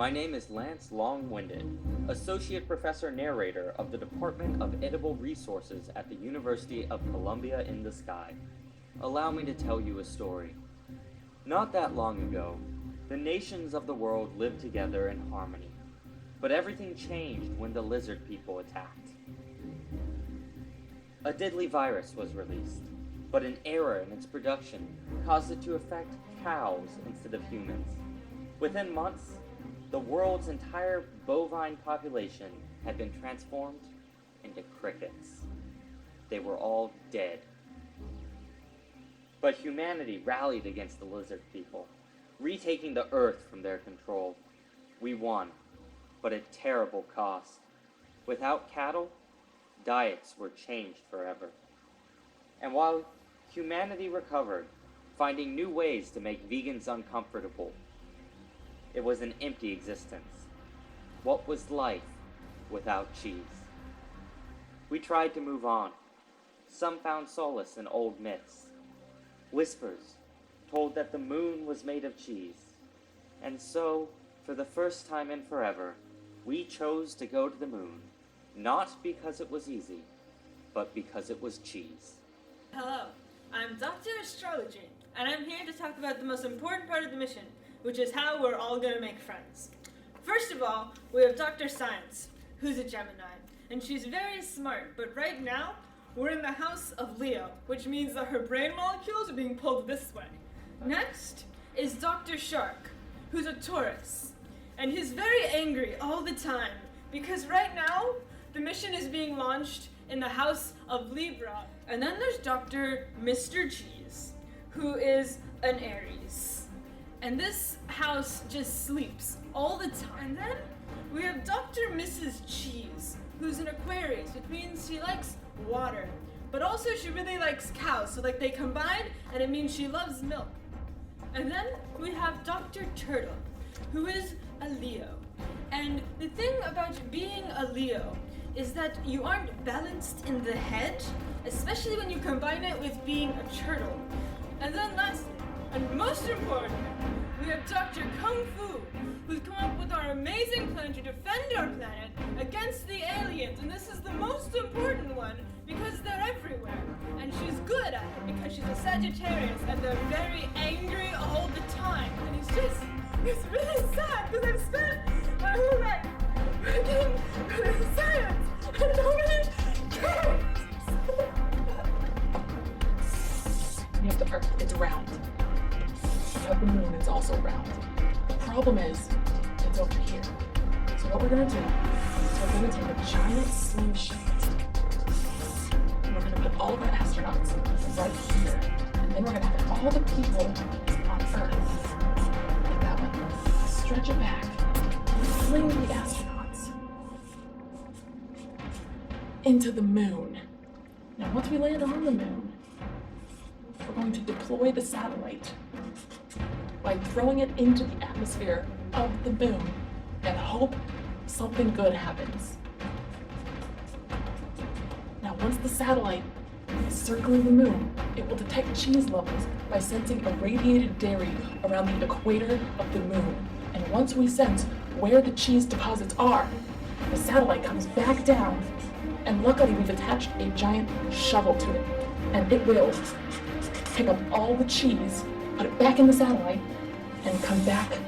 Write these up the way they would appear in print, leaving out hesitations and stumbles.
My name is Lance Long-Winded, Associate Professor Narrator of the Department of Edible Resources at the University of Columbia in the Sky. Allow me to tell you a story. Not that long ago, the nations of the world lived together in harmony, but everything changed when the lizard people attacked. A deadly virus was released, but an error in its production caused it to affect cows instead of humans. Within months, the world's entire bovine population had been transformed into crickets. They were all dead. But humanity rallied against the lizard people, retaking the earth from their control. We won, but at terrible cost. Without cattle, diets were changed forever. And while humanity recovered, finding new ways to make vegans uncomfortable, it was an empty existence. What was life without cheese? We tried to move on. Some found solace in old myths. Whispers told that the moon was made of cheese. And so, for the first time in forever, we chose to go to the moon, not because it was easy, but because it was cheese. Hello, I'm Dr. Astrology, and I'm here to talk about the most important part of the mission, which is how we're all going to make friends. First of all, we have Dr. Science, who's a Gemini, and she's very smart, but right now, we're in the house of Leo, which means that her brain molecules are being pulled this way. Next is Dr. Shark, who's a Taurus, and he's very angry all the time, because right now, the mission is being launched in the house of Libra. And then there's Dr. Mr. Cheese, who is an Aries. And this house just sleeps all the time. And then we have Dr. Mrs. Cheese, who's an Aquarius, which means she likes water. But also she really likes cows, so they combine, and it means she loves milk. And then we have Dr. Turtle, who is a Leo. And the thing about being a Leo is that you aren't balanced in the head, especially when you combine it with being a turtle. And then lastly, and most important, we have Dr. Kung Fu, who's come up with our amazing plan to defend our planet against the aliens. And this is the most important one because they're everywhere. And she's good at it because she's a Sagittarius and they're very angry all the time. And it's really sad because I've spent my whole life working with science and nobody cares. You have the Earth, it's round. You have the moon, it's also round. The problem is, it's over here. So what we're gonna do is we're gonna take a giant slingshot and we're gonna put all of our astronauts right here. And then we're gonna have all the people on Earth, like that one, stretch it back, and fling the astronauts into the moon. Now once we land on the moon, we're going to deploy the satellite by throwing it into the atmosphere of the moon and hope something good happens. Now, once the satellite is circling the moon, it will detect cheese levels by sensing irradiated dairy around the equator of the moon. And once we sense where the cheese deposits are, the satellite comes back down, and luckily we've attached a giant shovel to it, and it will pick up all the cheese, put it back in the satellite, and come back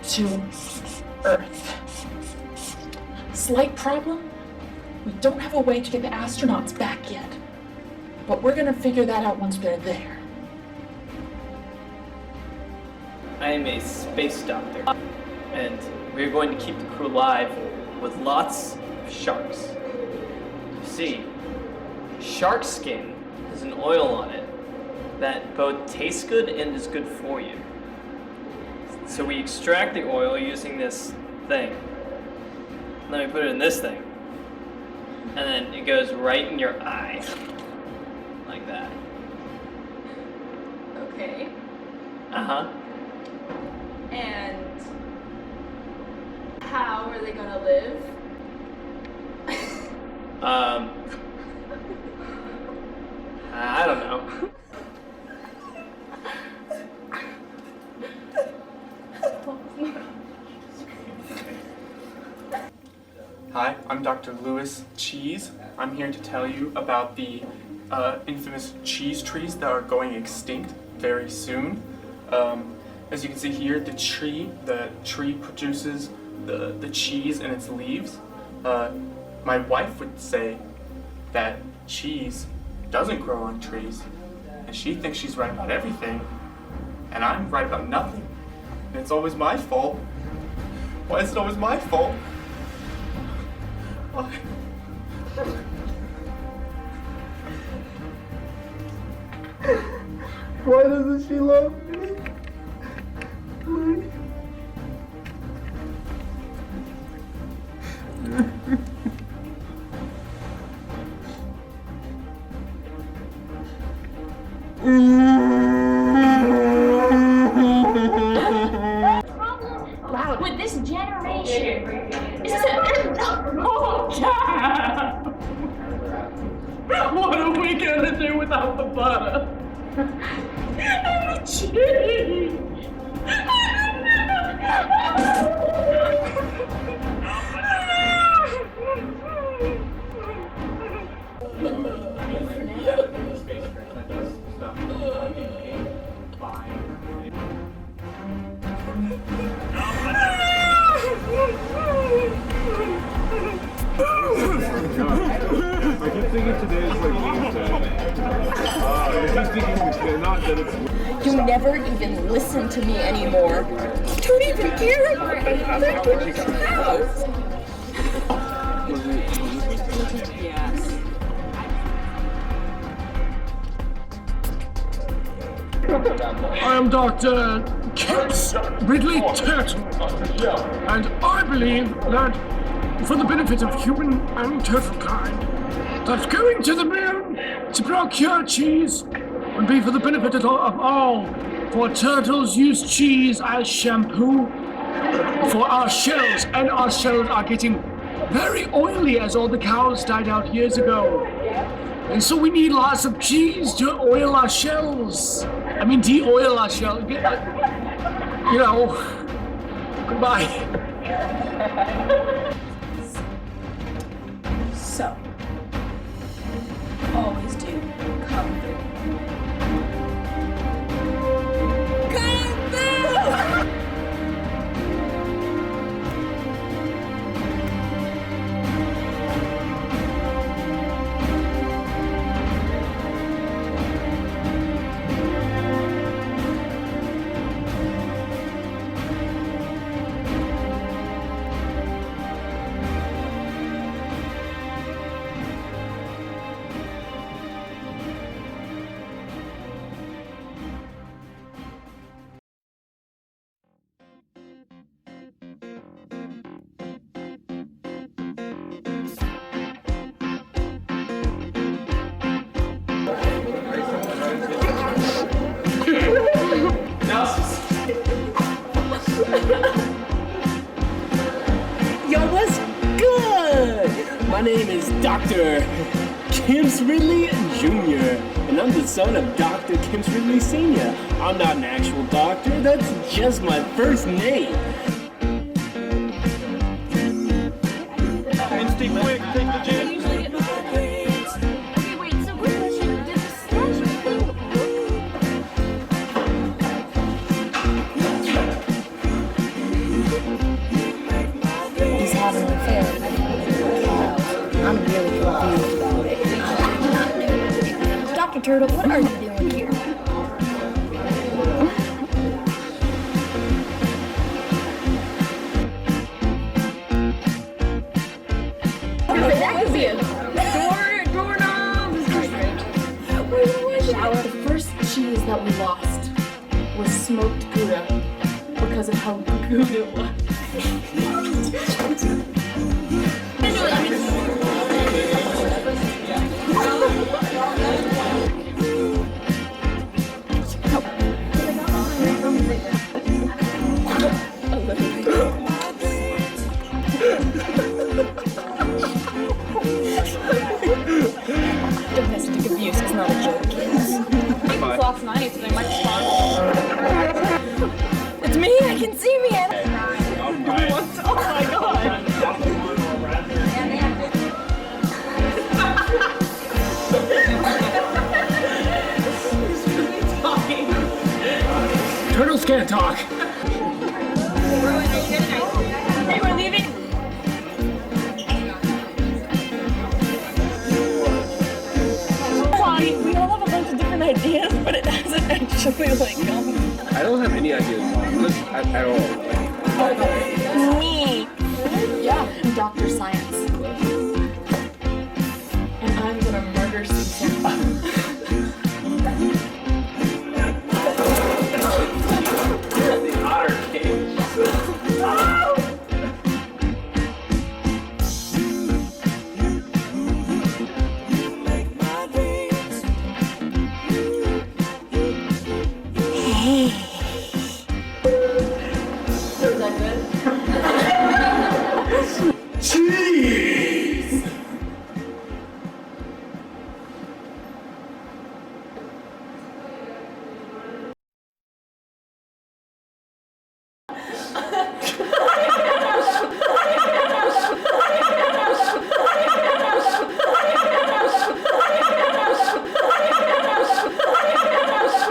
to Earth. Slight problem, we don't have a way to get the astronauts back yet, but we're gonna figure that out once they're there. I am a space doctor, and we're going to keep the crew alive with lots of sharks. You see, shark skin has an oil on it that both tastes good and is good for you. So we extract the oil using this thing. And then we put it in this thing. And then it goes right in your eye. Like that. Okay. Uh-huh. And how are they gonna live? I don't know. Hi, I'm Dr. Lewis Cheese. I'm here to tell you about the infamous cheese trees that are going extinct very soon. As you can see here, the tree produces the cheese in its leaves. My wife would say that cheese doesn't grow on trees, and she thinks she's right about everything, and I'm right about nothing. And it's always my fault. Why is it always my fault? Why? Why doesn't she love me? Loud with this generation. Oh, yeah. What are we gonna do without the butter? And the cheese. I keep thinking today is like Wednesday. He's thinking not that it's. You never even listen to me anymore. You don't even care about freaking cows. Yes. I am Dr. Kips Ridley Turtle, and I believe that for the benefit of human and turtle kind, that going to the moon to procure cheese would be for the benefit of all, for turtles use cheese as shampoo for our shells, and our shells are getting very oily as all the cows died out years ago. And so we need lots of cheese to oil our shells. I mean, de-oil our shells. You know, goodbye. So, always do come through. Come through! Yo, what's good? My name is Dr. Kimps Ridley Jr., and I'm the son of Dr. Kimps Ridley Sr. I'm not an actual doctor, that's just my first name. Instinct quick, take the gin. Okay, wait, so quick question. Did the slush He's having an affair with cows. I'm really confused about it. Dr. Turtle, what are you doing here? That could be a doorknob. The first cheese that we lost was smoked Gouda because of how good it was. Domestic abuse is not a joke, kids. last night, so they might spawn. It's me, I can see me. Oh my god. just can't talk. Hey, we're leaving. We all have a bunch of different ideas, but it hasn't actually gone. I don't have any ideas at all. Me. Yeah, I'm Dr. Science. And I'm gonna murder Susan. The otter cage. Is that good?